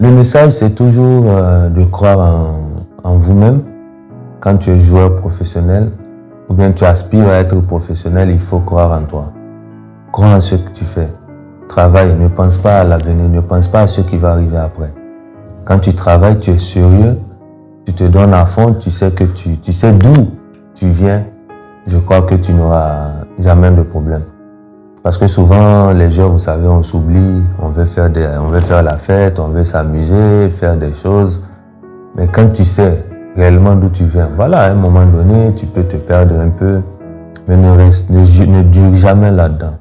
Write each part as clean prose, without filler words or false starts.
Le message, c'est toujours de croire en vous-même. Quand tu es joueur professionnel, ou bien tu aspires à être professionnel, il faut croire en toi. Crois en ce que tu fais. Travaille, ne pense pas à l'avenir, ne pense pas à ce qui va arriver après. Quand tu travailles, tu es sérieux, tu te donnes à fond, tu sais d'où tu viens. Je crois que tu n'auras jamais de problème. Parce que souvent, les gens, vous savez, on s'oublie, on veut faire la fête, on veut s'amuser, faire des choses. Mais quand tu sais réellement d'où tu viens, voilà, à un moment donné, tu peux te perdre un peu, mais ne dure jamais là-dedans.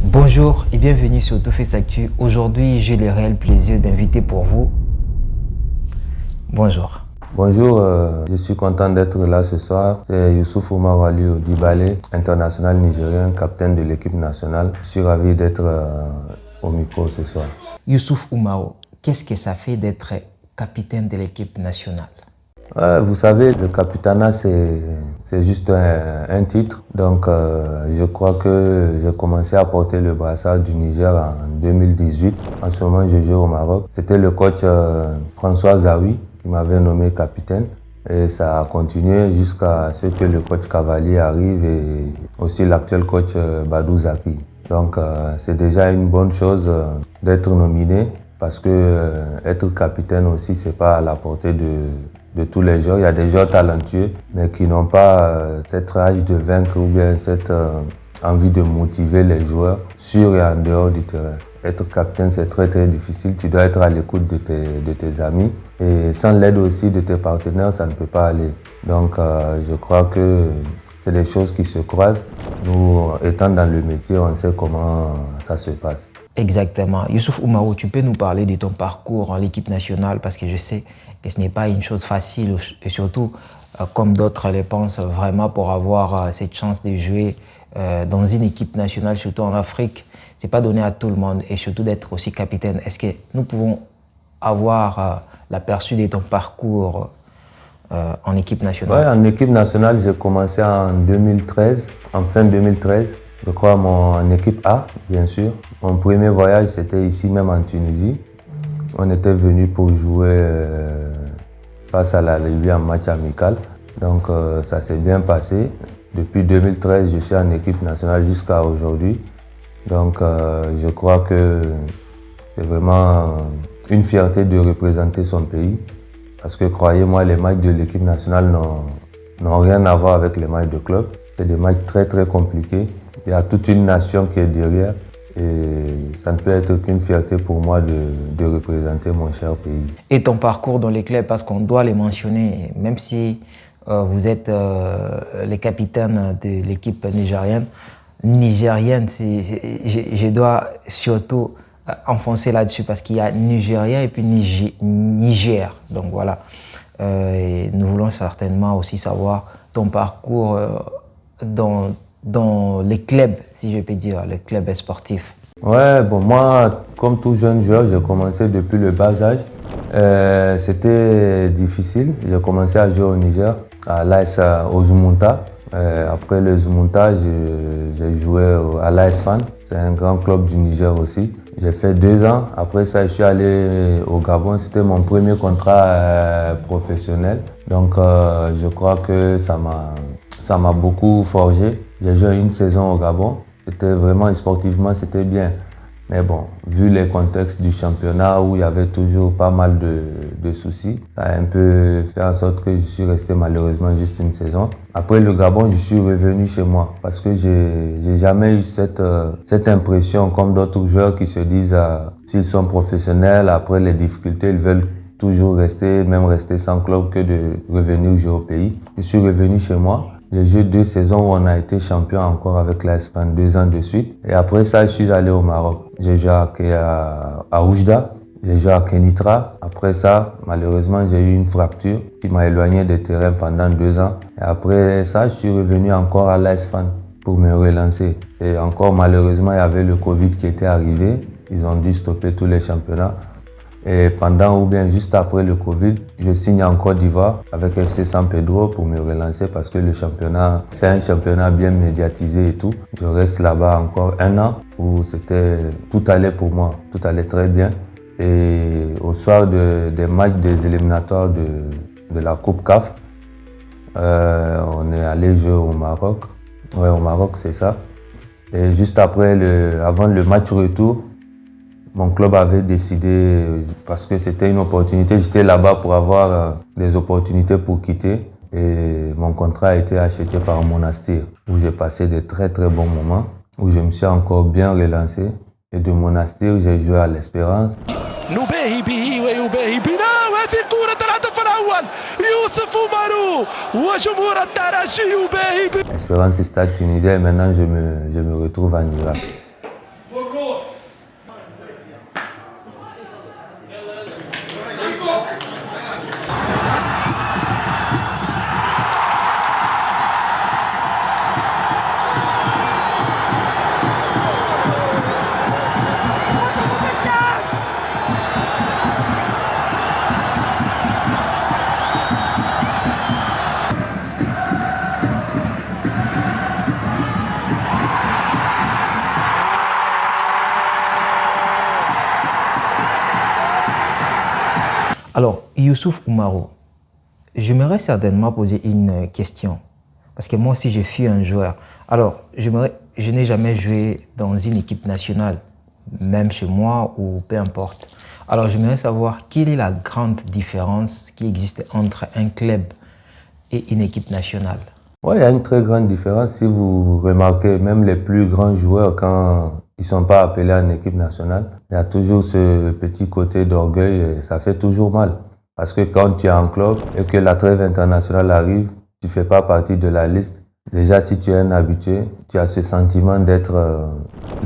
Bonjour et bienvenue sur Tout Face Actu. Aujourd'hui, j'ai le réel plaisir d'inviter pour vous. Bonjour. Bonjour, je suis content d'être là ce soir. C'est Youssouf Oumarou Aliou Dibale, international nigérien, capitaine de l'équipe nationale. Je suis ravi d'être au micro ce soir. Youssouf Oumarou, qu'est-ce que ça fait d'être capitaine de l'équipe nationale? Vous savez, le capitanat, c'est juste un titre. Donc, je crois que j'ai commencé à porter le brassard du Niger en 2018. En ce moment, je joue au Maroc. C'était le coach François Zawi qui m'avait nommé capitaine. Et ça a continué jusqu'à ce que le coach Cavalier arrive et aussi l'actuel coach Badou Zaki. Donc, c'est déjà une bonne chose d'être nominé parce que être capitaine aussi, c'est pas à la portée de tous les joueurs. Il y a des joueurs talentueux, mais qui n'ont pas cette rage de vaincre ou bien cette envie de motiver les joueurs sur et en dehors du terrain. Être capitaine, c'est très très difficile. Tu dois être à l'écoute de tes amis. Et sans l'aide aussi de tes partenaires, ça ne peut pas aller. Donc, je crois que c'est des choses qui se croisent. Nous, étant dans le métier, on sait comment ça se passe. Exactement. Youssouf Oumarou, tu peux nous parler de ton parcours en équipe nationale parce que je sais que ce n'est pas une chose facile et surtout, comme d'autres le pensent, vraiment pour avoir cette chance de jouer dans une équipe nationale, surtout en Afrique, c'est pas donné à tout le monde et surtout d'être aussi capitaine. Est-ce que nous pouvons avoir l'aperçu de ton parcours en équipe nationale? Oui, en équipe nationale, j'ai commencé en 2013, en fin 2013. Je crois mon équipe A, bien sûr. Mon premier voyage, c'était ici même en Tunisie. On était venu pour jouer face à la Libye en match amical. Donc ça s'est bien passé. Depuis 2013, je suis en équipe nationale jusqu'à aujourd'hui. Donc je crois que c'est vraiment une fierté de représenter son pays. Parce que croyez-moi, les matchs de l'équipe nationale n'ont rien à voir avec les matchs de club. C'est des matchs très très compliqués. Il y a toute une nation qui est derrière. Et ça ne peut être qu'une fierté pour moi de représenter mon cher pays. Et ton parcours dans les clubs, parce qu'on doit les mentionner, même si vous êtes les capitaines de l'équipe nigérienne, je dois surtout enfoncer là-dessus parce qu'il y a Nigérien et puis Niger. Donc voilà, et nous voulons certainement aussi savoir ton parcours dans les clubs, si je peux dire, les clubs sportifs. Ouais, bon, moi, comme tout jeune joueur, j'ai commencé depuis le bas âge. C'était difficile. J'ai commencé à jouer au Niger, à l'AS Zumunta. Après le Zumunta, j'ai joué à l'AS Fan. C'est un grand club du Niger aussi. J'ai fait 2 ans. Après ça, je suis allé au Gabon. C'était mon premier contrat professionnel. Donc, je crois que ça m'a beaucoup forgé. J'ai joué une saison au Gabon. C'était vraiment sportivement, c'était bien. Mais bon, vu les contextes du championnat où il y avait toujours pas mal de soucis, ça a un peu fait en sorte que je suis resté malheureusement juste une saison. Après le Gabon, je suis revenu chez moi parce que j'ai jamais eu cette impression comme d'autres joueurs qui se disent s'ils sont professionnels, après les difficultés, ils veulent toujours rester, même rester sans club que de revenir jouer au pays. Je suis revenu chez moi. J'ai joué 2 saisons où on a été champion encore avec l'Espagne 2 ans de suite. Et après ça, je suis allé au Maroc. J'ai joué à Oujda, j'ai joué à Kenitra. Après ça, malheureusement, j'ai eu une fracture qui m'a éloigné des terrains pendant 2 ans. Et après ça, je suis revenu encore à l'Espagne pour me relancer. Et encore, malheureusement, il y avait le Covid qui était arrivé. Ils ont dû stopper tous les championnats. Et pendant ou bien juste après le Covid, je signe en Côte d'Ivoire avec FC San Pedro pour me relancer parce que le championnat, c'est un championnat bien médiatisé et tout. Je reste là-bas encore 1 an où tout allait pour moi, tout allait très bien. Et au soir des matchs des éliminatoires de la Coupe CAF, on est allé jouer au Maroc. Ouais, au Maroc, c'est ça. Et juste après, avant le match retour, mon club avait décidé, parce que c'était une opportunité, j'étais là-bas pour avoir des opportunités pour quitter. Et mon contrat a été acheté par Monastir, où j'ai passé de très très bons moments, où je me suis encore bien relancé. Et de Monastir, j'ai joué à l'Espérance. نباهي به ويباهي بنا وهذه كرة الهدف الأول يوسف أومارو وجمهور الترجي يباهي به. Espérance Stade tunisien et maintenant je me retrouve en Irak. Alors, Youssouf Oumarou, j'aimerais certainement poser une question. Parce que moi aussi, je suis un joueur. Alors, je n'ai jamais joué dans une équipe nationale, même chez moi ou peu importe. Alors, j'aimerais savoir quelle est la grande différence qui existe entre un club et une équipe nationale. Oui, il y a une très grande différence. Si vous remarquez, même les plus grands joueurs, quand ils ne sont pas appelés en équipe nationale, il y a toujours ce petit côté d'orgueil et ça fait toujours mal. Parce que quand tu es en club et que la trêve internationale arrive, tu ne fais pas partie de la liste. Déjà, si tu es un habitué, tu as ce sentiment d'être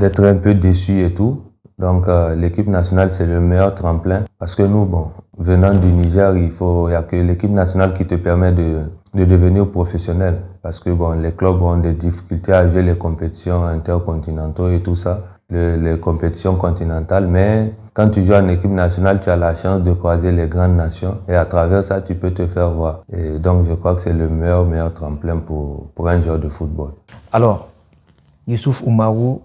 un peu déçu et tout. Donc, l'équipe nationale, c'est le meilleur tremplin. Parce que nous, bon, venant du Niger, il y a que l'équipe nationale qui te permet de devenir professionnel. Parce que bon, les clubs ont des difficultés à jouer les compétitions intercontinentales et tout ça, les compétitions continentales. Mais quand tu joues en équipe nationale, tu as la chance de croiser les grandes nations. Et à travers ça, tu peux te faire voir. Et donc, je crois que c'est le meilleur tremplin pour un joueur de football. Alors, Youssouf Oumarou,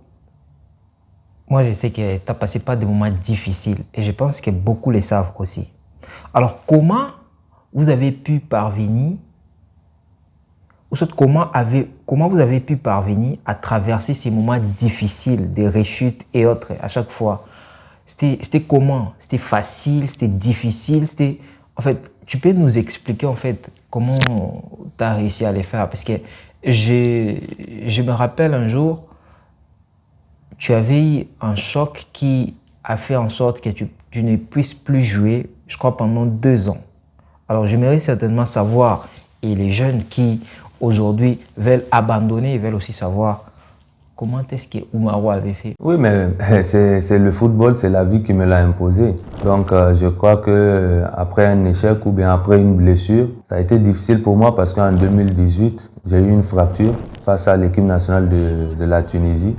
moi, je sais que tu as passé par des moments difficiles et je pense que beaucoup le savent aussi. Alors, comment vous avez pu parvenir, comment vous avez pu parvenir à traverser ces moments difficiles, des rechutes et autres à chaque fois? C'était comment? C'était facile, c'était difficile, En fait, tu peux nous expliquer en fait comment tu as réussi à les faire? Parce que je me rappelle un jour, tu avais eu un choc qui a fait en sorte que tu ne puisses plus jouer, je crois, pendant 2 ans. Alors, j'aimerais certainement savoir, et les jeunes qui aujourd'hui veulent abandonner, ils veulent aussi savoir comment est-ce que Oumarou avait fait. Oui, mais c'est le football, c'est la vie qui me l'a imposé. Donc, je crois que après un échec ou bien après une blessure, ça a été difficile pour moi parce qu'en 2018, j'ai eu une fracture face à l'équipe nationale de la Tunisie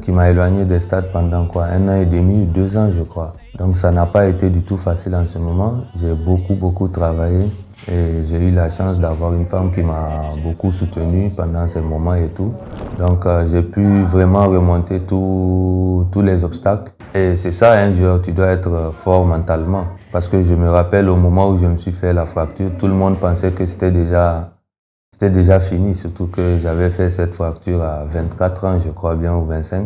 qui m'a éloigné des stades pendant 1 an et demi, 2 ans, je crois. Donc, ça n'a pas été du tout facile en ce moment. J'ai beaucoup travaillé. Et j'ai eu la chance d'avoir une femme qui m'a beaucoup soutenu pendant ces moments et tout. Donc j'ai pu vraiment remonter tous les obstacles. Et c'est ça un joueur, tu dois être fort mentalement. Parce que je me rappelle au moment où je me suis fait la fracture, tout le monde pensait que c'était déjà fini. Surtout que j'avais fait cette fracture à 24 ans, je crois bien, ou 25.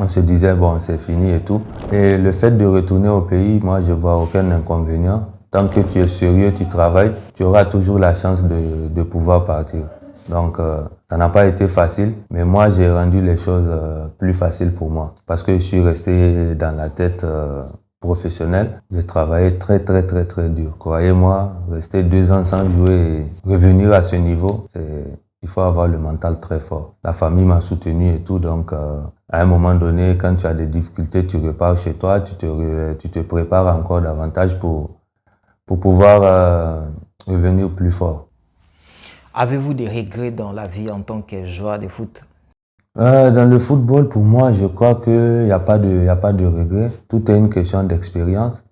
On se disait, bon, c'est fini et tout. Et le fait de retourner au pays, moi, je vois aucun inconvénient. Tant que tu es sérieux, tu travailles, tu auras toujours la chance de pouvoir partir. Donc, ça n'a pas été facile, mais moi, j'ai rendu les choses plus faciles pour moi. Parce que je suis resté dans la tête professionnelle. J'ai travaillé très dur. Croyez-moi, rester 2 ans sans jouer et revenir à ce niveau, il faut avoir le mental très fort. La famille m'a soutenu et tout, donc à un moment donné, quand tu as des difficultés, tu repars chez toi, tu te prépares encore davantage pour pouvoir revenir plus fort. Avez-vous des regrets dans la vie en tant que joueur de foot? Dans le football, pour moi, je crois qu'il n'y a pas de regrets. Tout est une question d'expérience.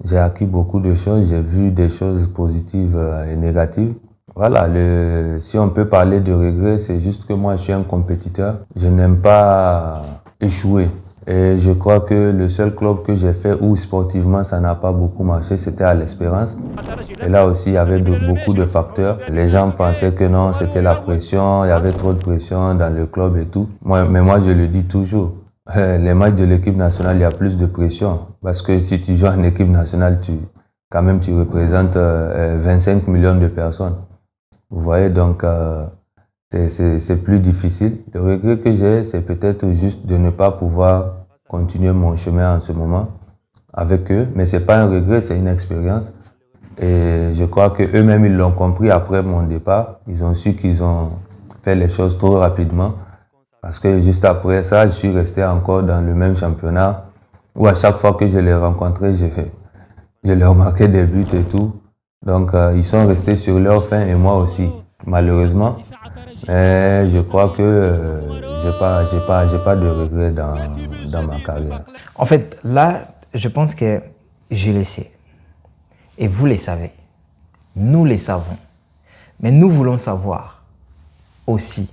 J'ai acquis beaucoup de choses, j'ai vu des choses positives et négatives. Voilà, si on peut parler de regrets, c'est juste que moi, je suis un compétiteur. Je n'aime pas échouer. Et je crois que le seul club que j'ai fait où sportivement ça n'a pas beaucoup marché, c'était à l'Espérance. Et là aussi, il y avait beaucoup de facteurs. Les gens pensaient que non, c'était la pression, il y avait trop de pression dans le club et tout. Mais moi, je le dis toujours. Les matchs de l'équipe nationale, il y a plus de pression. Parce que si tu joues en équipe nationale, quand même, tu représentes 25 millions de personnes. Vous voyez, donc c'est plus difficile. Le regret que j'ai, c'est peut-être juste de ne pas pouvoir continuer mon chemin en ce moment avec eux. Mais c'est pas un regret, c'est une expérience. Et je crois qu'eux-mêmes, ils l'ont compris après mon départ. Ils ont su qu'ils ont fait les choses trop rapidement. Parce que juste après ça, je suis resté encore dans le même championnat où à chaque fois que je les rencontrais, je leur marquais des buts et tout. Donc, ils sont restés sur leur fin et moi aussi, malheureusement. Mais je crois que j'ai pas de regrets dans ma carrière. En fait, là, je pense que je le sais. Et vous le savez. Nous le savons. Mais nous voulons savoir aussi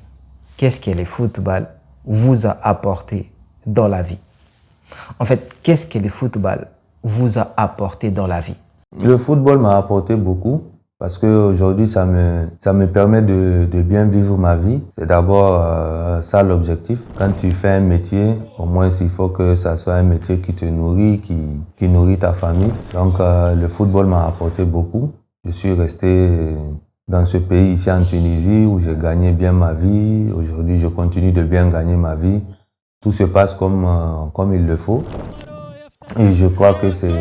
qu'est-ce que le football vous a apporté dans la vie. En fait, qu'est-ce que le football vous a apporté dans la vie? Le football m'a apporté beaucoup parce qu'aujourd'hui, ça me permet de bien vivre ma vie. C'est d'abord ça l'objectif. Quand tu fais un métier, au moins il faut que ça soit un métier qui te nourrit, qui nourrit ta famille. Donc le football m'a apporté beaucoup. Je suis resté dans ce pays ici en Tunisie où j'ai gagné bien ma vie. Aujourd'hui, je continue de bien gagner ma vie. Tout se passe comme il le faut. Et je crois que c'est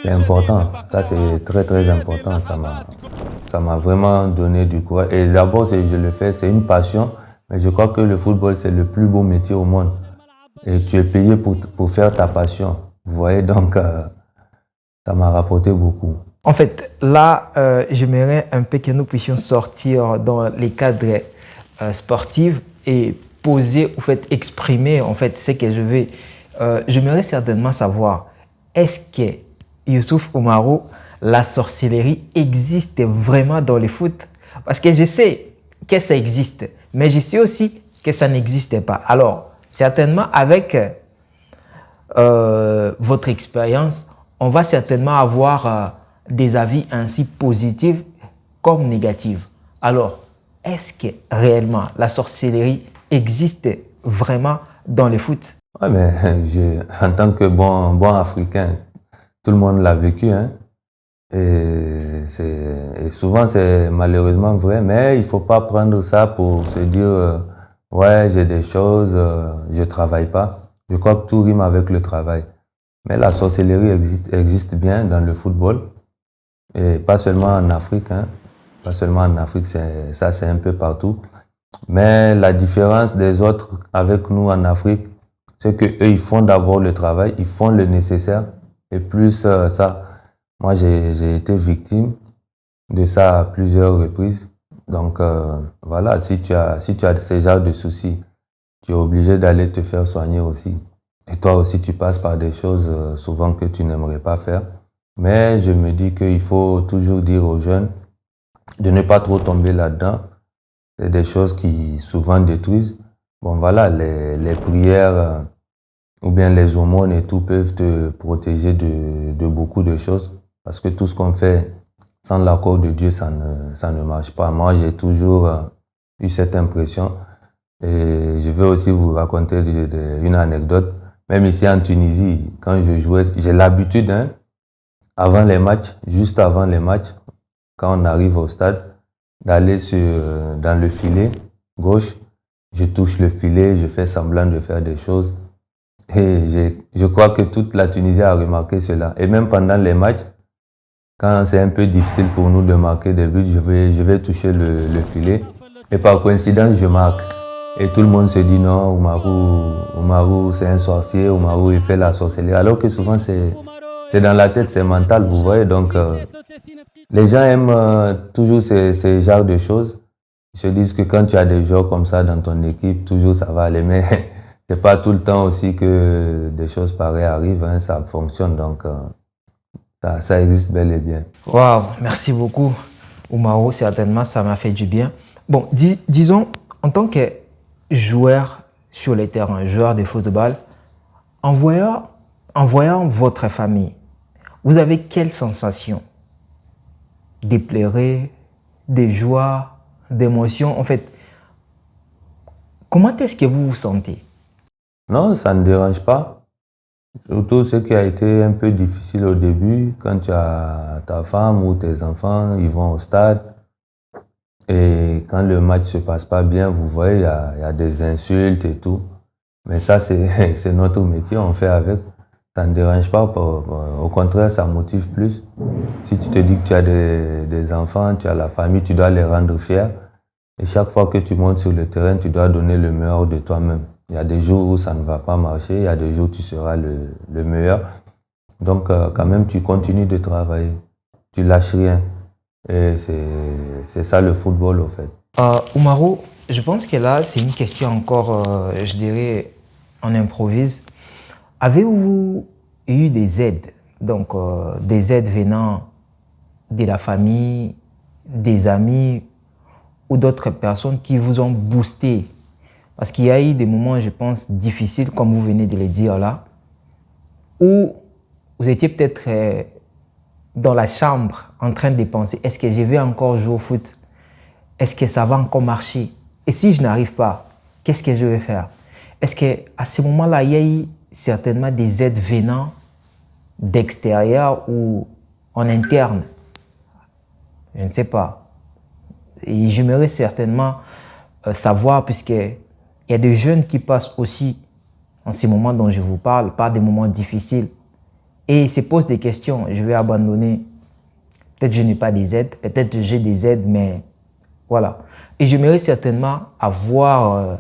important. Ça, c'est très, très important. Ça m'a vraiment donné du courage. Et d'abord, je le fais, c'est une passion. Mais je crois que le football, c'est le plus beau métier au monde. Et tu es payé pour faire ta passion. Vous voyez, donc, ça m'a rapporté beaucoup. En fait, là, j'aimerais un peu que nous puissions sortir dans les cadres sportifs et poser, en fait, exprimer, en fait, ce que je veux. J'aimerais certainement savoir, est-ce que Youssouf Oumarou, la sorcellerie existe vraiment dans le foot? Parce que je sais que ça existe, mais je sais aussi que ça n'existe pas. Alors, certainement, avec votre expérience, on va certainement avoir des avis ainsi positifs comme négatifs. Alors, est-ce que réellement la sorcellerie existe vraiment dans le foot? Oui, mais en tant que bon Africain, tout le monde l'a vécu, hein. Et souvent, c'est malheureusement vrai, mais il ne faut pas prendre ça pour se dire ouais, j'ai des choses, je ne travaille pas. Je crois que tout rime avec le travail. Mais la sorcellerie existe bien dans le football, et pas seulement en Afrique, hein. Pas seulement en Afrique, ça c'est un peu partout. Mais la différence des autres avec nous en Afrique, c'est qu'eux, ils font d'abord le travail, ils font le nécessaire. Et plus ça, moi j'ai été victime de ça à plusieurs reprises. Donc voilà, si tu as ce genre de soucis, tu es obligé d'aller te faire soigner aussi. Et toi aussi, tu passes par des choses souvent que tu n'aimerais pas faire. Mais je me dis qu'il faut toujours dire aux jeunes de ne pas trop tomber là-dedans. C'est des choses qui souvent détruisent. Bon voilà, les prières ou bien les aumônes et tout peuvent te protéger de beaucoup de choses. Parce que tout ce qu'on fait sans l'accord de Dieu, ça ne marche pas. Moi, j'ai toujours eu cette impression. Et je vais aussi vous raconter une anecdote. Même ici en Tunisie, quand je jouais, j'ai l'habitude, hein, avant les matchs, juste avant les matchs, quand on arrive au stade, d'aller dans le filet gauche. Je touche le filet, je fais semblant de faire des choses. Et je crois que toute la Tunisie a remarqué cela. Et même pendant les matchs, quand c'est un peu difficile pour nous de marquer des buts, je vais toucher le filet. Et par coïncidence, je marque. Et tout le monde se dit non, Oumarou c'est un sorcier, Oumarou il fait la sorcellerie. Alors que souvent c'est dans la tête, c'est mental, vous voyez. Donc les gens aiment toujours ces genres de choses. Ils se disent que quand tu as des joueurs comme ça dans ton équipe, toujours ça va aller. Mais c'est pas tout le temps aussi que des choses pareilles arrivent, hein, ça fonctionne. Donc ça existe bel et bien. Waouh, merci beaucoup, Oumarou. Certainement, ça m'a fait du bien. Bon, disons, en tant que joueur sur les terrains, joueur de football. En voyant votre famille, vous avez quelle sensation? Des pleurs, des joies, d'émotions. En fait, comment est-ce que vous vous sentez? Non, ça ne dérange pas. Surtout ce qui a été un peu difficile au début, quand tu as ta femme ou tes enfants, ils vont au stade. Et quand le match ne se passe pas bien, vous voyez, il y a des insultes et tout. Mais ça, c'est notre métier, on fait avec. Ça ne dérange pas, au contraire, ça motive plus. Si tu te dis que tu as des enfants, tu as la famille, tu dois les rendre fiers. Et chaque fois que tu montes sur le terrain, tu dois donner le meilleur de toi-même. Il y a des jours où ça ne va pas marcher, il y a des jours où tu seras le meilleur. Donc, quand même, tu continues de travailler. Tu lâches rien. Et c'est ça le football, au fait. Oumaro, je pense que là, c'est une question encore, je dirais, on improvise. Avez-vous eu des aides? Donc, des aides venant de la famille, des amis ou d'autres personnes qui vous ont boosté? Parce qu'il y a eu des moments, je pense, difficiles, comme vous venez de le dire là, où vous étiez peut-être dans la chambre en train de penser, est-ce que je vais encore jouer au foot? Est-ce que ça va encore marcher? Et si je n'arrive pas, qu'est-ce que je vais faire? Est-ce qu'à ce moment-là, il y a eu certainement des aides venant d'extérieur ou en interne? Je ne sais pas. Et j'aimerais certainement savoir, puisqu'il y a des jeunes qui passent aussi, en ces moments dont je vous parle, par des moments difficiles, et se posent des questions. Je vais abandonner. Peut-être que je n'ai pas des aides, peut-être que j'ai des aides, mais voilà. Et j'aimerais certainement avoir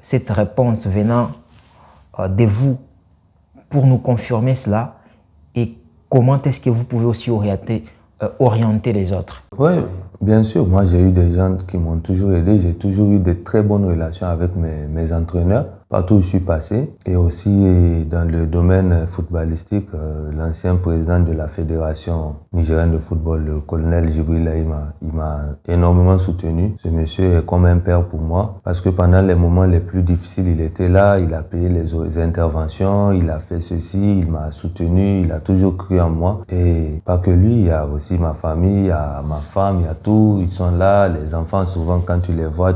cette réponse venant de vous pour nous confirmer cela et comment est-ce que vous pouvez aussi orienter les autres. Oui, bien sûr. Moi, j'ai eu des gens qui m'ont toujours aidé. J'ai toujours eu de très bonnes relations avec mes entraîneurs, partout où je suis passé. Et aussi dans le domaine footballistique, l'ancien président de la Fédération nigérienne de football, le colonel Djibril, il m'a énormément soutenu. Ce monsieur est comme un père pour moi, parce que pendant les moments les plus difficiles, il était là, il a payé les interventions, il a fait ceci, il m'a soutenu, il a toujours cru en moi. Et pas que lui, il y a aussi ma famille, il y a ma femme, il y a tout, ils sont là. Les enfants, souvent, quand tu les vois,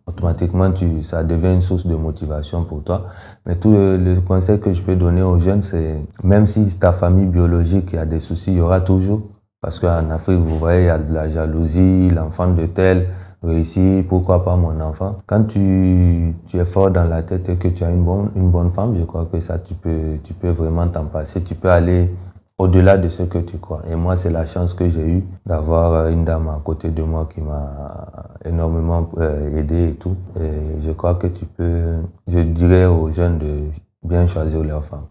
automatiquement, ça devient une source de motivation pour toi. Mais tout le conseil que je peux donner aux jeunes, c'est même si ta famille biologique, il y a des soucis, il y aura toujours. Parce qu'en Afrique, vous voyez, il y a de la jalousie, l'enfant de tel réussit, pourquoi pas mon enfant. Quand tu es fort dans la tête et que tu as une bonne femme, je crois que ça, tu peux vraiment t'en passer. Tu peux aller au-delà de ce que tu crois. Et moi, c'est la chance que j'ai eue d'avoir une dame à côté de moi qui m'a énormément aidé et tout. Et je crois que je dirais aux jeunes de bien choisir leur femme.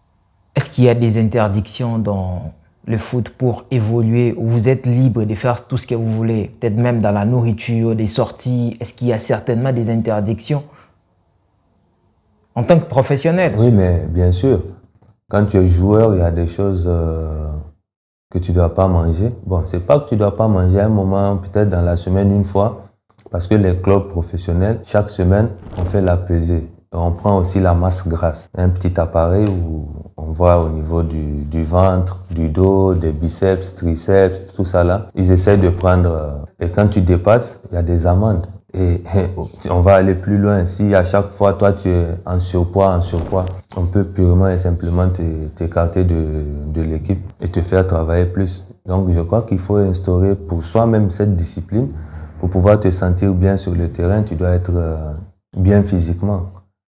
Est-ce qu'il y a des interdictions dans le foot pour évoluer, où vous êtes libre de faire tout ce que vous voulez, peut-être même dans la nourriture, des sorties? Est-ce qu'il y a certainement des interdictions en tant que professionnel? Oui, mais bien sûr. Quand tu es joueur, il y a des choses que tu ne dois pas manger. Bon, c'est pas que tu ne dois pas manger à un moment, peut-être dans la semaine une fois, parce que les clubs professionnels, chaque semaine, on fait la pesée. On prend aussi la masse grasse, un petit appareil où on voit au niveau du ventre, du dos, des biceps, triceps, tout ça là. Ils essayent de prendre, et quand tu dépasses, il y a des amendes. Et on va aller plus loin. Si à chaque fois, toi, tu es en surpoids, on peut purement et simplement t'écarter de l'équipe et te faire travailler plus. Donc, je crois qu'il faut instaurer pour soi-même cette discipline. Pour pouvoir te sentir bien sur le terrain, tu dois être bien physiquement.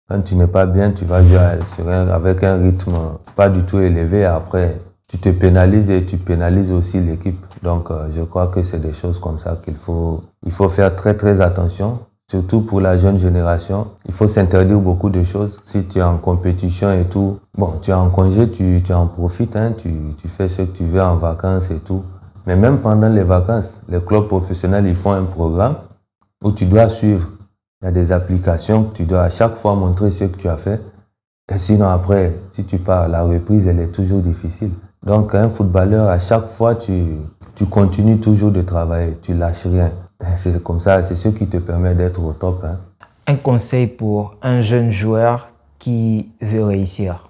Quand tu n'es pas bien, tu vas jouer avec un rythme pas du tout élevé. Après, tu te pénalises et tu pénalises aussi l'équipe. Donc, je crois que c'est des choses comme ça qu'il faut faire très, très attention. Surtout pour la jeune génération. Il faut s'interdire beaucoup de choses. Si tu es en compétition et tout, bon, tu es en congé, tu en profites, hein, tu fais ce que tu veux en vacances et tout. Mais même pendant les vacances, les clubs professionnels, ils font un programme où tu dois suivre. Il y a des applications que tu dois à chaque fois montrer ce que tu as fait. Et sinon, après, si tu pars, la reprise, elle est toujours difficile. Donc, un footballeur, à chaque fois, tu continues toujours de travailler, tu lâches rien. C'est comme ça, c'est ce qui te permet d'être au top. Hein. Un conseil pour un jeune joueur qui veut réussir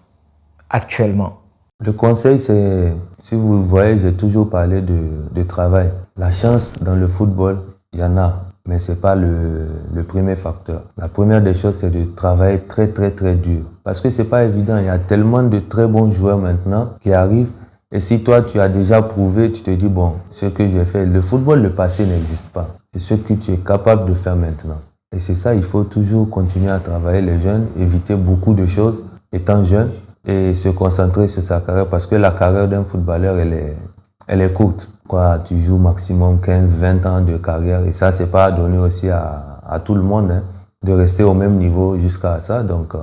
actuellement? Le conseil, c'est, si vous voyez, j'ai toujours parlé de travail. La chance dans le football, il y en a, mais ce n'est pas le premier facteur. La première des choses, c'est de travailler très, très, très dur. Parce que ce n'est pas évident. Il y a tellement de très bons joueurs maintenant qui arrivent. Et si toi, tu as déjà prouvé, tu te dis, bon, ce que j'ai fait, le football, le passé n'existe pas. C'est ce que tu es capable de faire maintenant. Et c'est ça, il faut toujours continuer à travailler les jeunes, éviter beaucoup de choses étant jeune et se concentrer sur sa carrière parce que la carrière d'un footballeur, elle est courte. Quoi, tu joues maximum 15-20 ans de carrière et ça, c'est pas donné aussi à tout le monde hein, de rester au même niveau jusqu'à ça. Donc,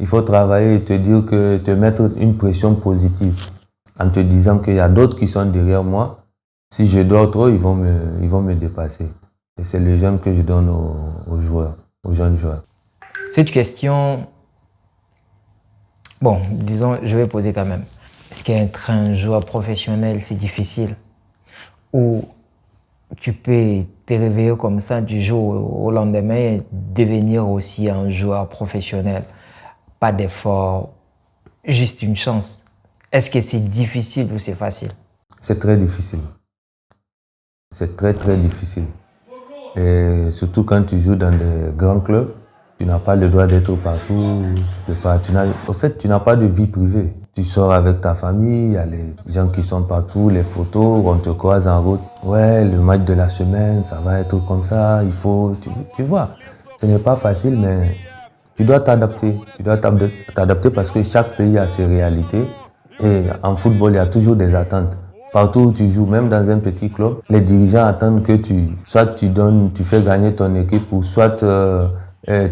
il faut travailler et te mettre une pression positive en te disant qu'il y a d'autres qui sont derrière moi. Si je dors trop, ils vont me dépasser. Et c'est le jeune que je donne aux joueurs, aux jeunes joueurs. Cette question, bon, disons, je vais poser quand même. Est-ce qu'être un joueur professionnel, c'est difficile? Ou tu peux te réveiller comme ça du jour au lendemain et devenir aussi un joueur professionnel? Pas d'effort, juste une chance. Est-ce que c'est difficile ou c'est facile? C'est très difficile. C'est très, très difficile. Et surtout quand tu joues dans des grands clubs, tu n'as pas le droit d'être partout. En fait, tu n'as pas de vie privée. Tu sors avec ta famille, il y a les gens qui sont partout, les photos, on te croise en route. Ouais, le match de la semaine, ça va être comme ça, il faut... Tu vois, ce n'est pas facile, mais tu dois t'adapter. Tu dois t'adapter parce que chaque pays a ses réalités. Et en football, il y a toujours des attentes. Partout où tu joues, même dans un petit club, les dirigeants attendent que tu fais gagner ton équipe ou soit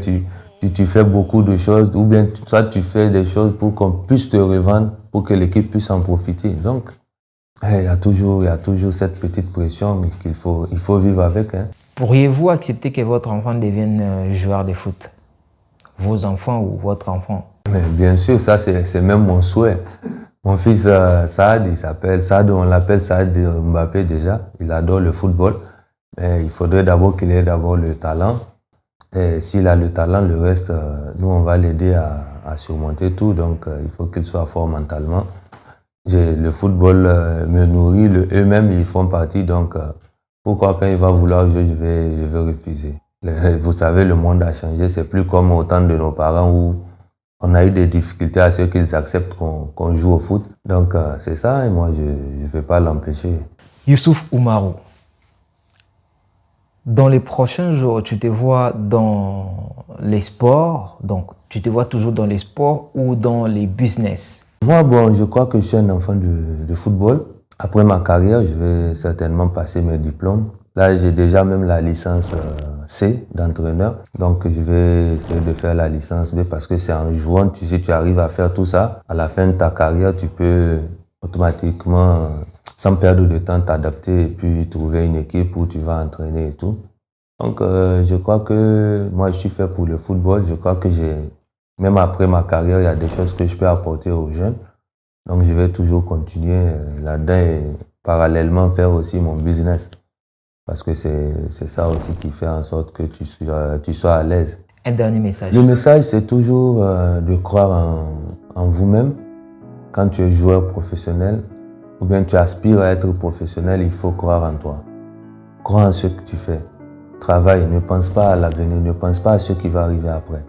tu fais beaucoup de choses ou bien soit tu fais des choses pour qu'on puisse te revendre, pour que l'équipe puisse en profiter. Donc, il y a toujours cette petite pression qu'il faut vivre avec. Hein. Pourriez-vous accepter que votre enfant devienne joueur de foot? Vos enfants ou votre enfant? Mais bien sûr, ça c'est même mon souhait. Mon fils Saad, il s'appelle Saad, on l'appelle Saad Mbappé déjà. Il adore le football. Mais il faudrait d'abord qu'il ait d'abord le talent. Et s'il a le talent, le reste, nous on va l'aider à surmonter tout. Donc il faut qu'il soit fort mentalement. Le football me nourrit, eux-mêmes ils font partie. Donc pourquoi quand il va vouloir jouer, je vais refuser. Vous savez, le monde a changé. C'est plus comme au temps de nos parents où on a eu des difficultés à ce qu'ils acceptent qu'on joue au foot. Donc, c'est ça, et moi, je ne vais pas l'empêcher. Youssouf Oumarou, dans les prochains jours, tu te vois dans les sports, donc tu te vois toujours dans les sports ou dans les business? Moi, bon, je crois que je suis un enfant de football. Après ma carrière, je vais certainement passer mes diplômes. Là, j'ai déjà même la licence C d'entraîneur. Donc, je vais essayer de faire la licence B parce que c'est en jouant, si tu arrives à faire tout ça, à la fin de ta carrière, tu peux automatiquement, sans perdre de temps, t'adapter et puis trouver une équipe où tu vas entraîner et tout. Donc, je crois que moi, je suis fait pour le football. Je crois que même après ma carrière, il y a des choses que je peux apporter aux jeunes. Donc, je vais toujours continuer là-dedans et parallèlement faire aussi mon business. Parce que c'est ça aussi qui fait en sorte que tu sois à l'aise. Un dernier message. Le message, c'est toujours de croire en vous-même. Quand tu es joueur professionnel, ou bien tu aspires à être professionnel, il faut croire en toi. Crois en ce que tu fais. Travaille, ne pense pas à l'avenir, ne pense pas à ce qui va arriver après.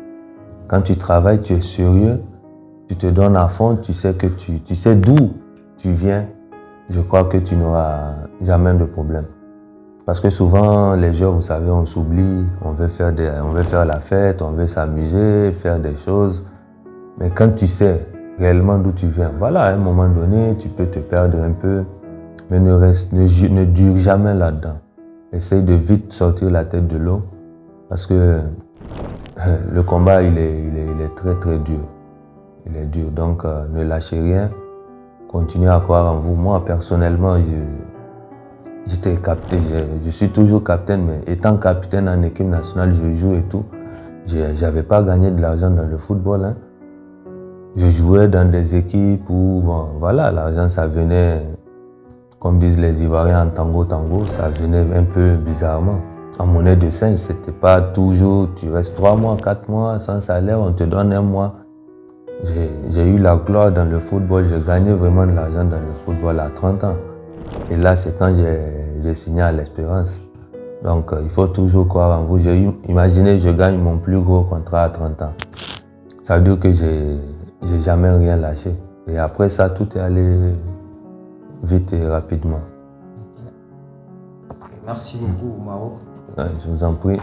Quand tu travailles, tu es sérieux, tu te donnes à fond, tu sais d'où tu viens. Je crois que tu n'auras jamais de problème. Parce que souvent, les gens, vous savez, on s'oublie, on veut faire la fête, on veut s'amuser, faire des choses. Mais quand tu sais réellement d'où tu viens, voilà, à un moment donné, tu peux te perdre un peu, mais ne dure jamais là-dedans. Essaye de vite sortir la tête de l'eau, parce que le combat, il est très, très dur. Il est dur, donc ne lâchez rien, continuez à croire en vous. Moi, personnellement, j'étais capitaine, je suis toujours capitaine, mais étant capitaine en équipe nationale, je joue et tout. Je n'avais pas gagné de l'argent dans le football. Hein. Je jouais dans des équipes où, bon, voilà, l'argent, ça venait, comme disent les Ivoiriens, en tango, ça venait un peu bizarrement. en monnaie de singe. C'était pas toujours, tu restes 3 mois, 4 mois sans salaire, on te donne 1 mois. J'ai eu la gloire dans le football, j'ai gagné vraiment de l'argent dans le football à 30 ans. Et là, c'est quand j'ai signé à l'Espérance. Donc, il faut toujours croire en vous. Imaginez, je gagne mon plus gros contrat à 30 ans. Ça veut dire que j'ai jamais rien lâché. Et après ça, tout est allé vite et rapidement. Merci beaucoup, Oumaro. Ouais, je vous en prie.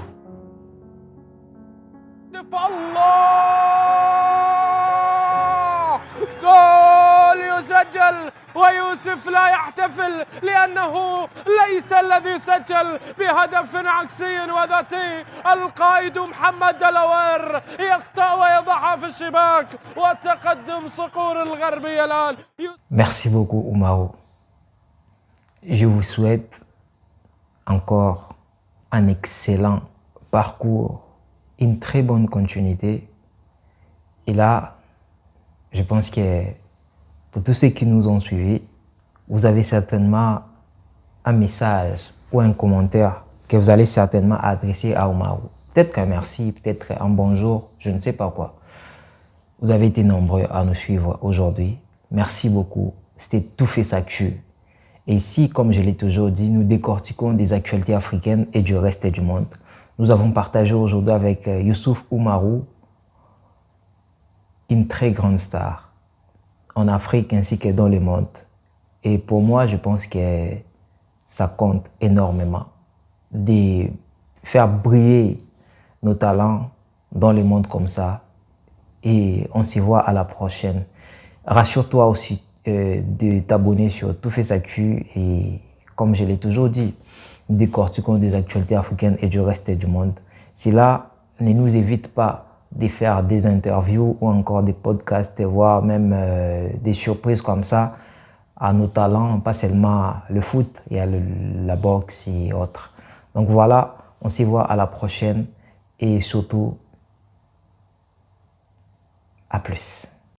سجل ويوسف لا يحتفل لأنه ليس الذي سجل بهدف عكسي وذاتي. القائد محمد دلاوير يقطع ويضعها في الشباك وتقدم صقور الغربية الآن. Merci beaucoup, Oumaro. Je vous souhaite encore un excellent parcours, une très bonne continuité. Et là, je pense que pour tous ceux qui nous ont suivis, vous avez certainement un message ou un commentaire que vous allez certainement adresser à Oumaro. Peut-être qu'un merci, peut-être un bonjour, je ne sais pas quoi. Vous avez été nombreux à nous suivre aujourd'hui. Merci beaucoup. C'était Tout fait s'actu. Et ici, comme je l'ai toujours dit, nous décortiquons des actualités africaines et du reste du monde. Nous avons partagé aujourd'hui avec Youssouf Oumarou, une très grande star en Afrique ainsi que dans le monde. Et pour moi, je pense que ça compte énormément de faire briller nos talents dans le monde comme ça. Et on se voit à la prochaine. Rassure-toi aussi de t'abonner sur Tout fait s'actu. Et comme je l'ai toujours dit, décortiquons des actualités africaines et du reste du monde. Cela ne nous évite pas de faire des interviews ou encore des podcasts, voire même des surprises comme ça à nos talents, pas seulement le foot, il y a la boxe et autres. Donc voilà, on se voit à la prochaine et surtout, à plus.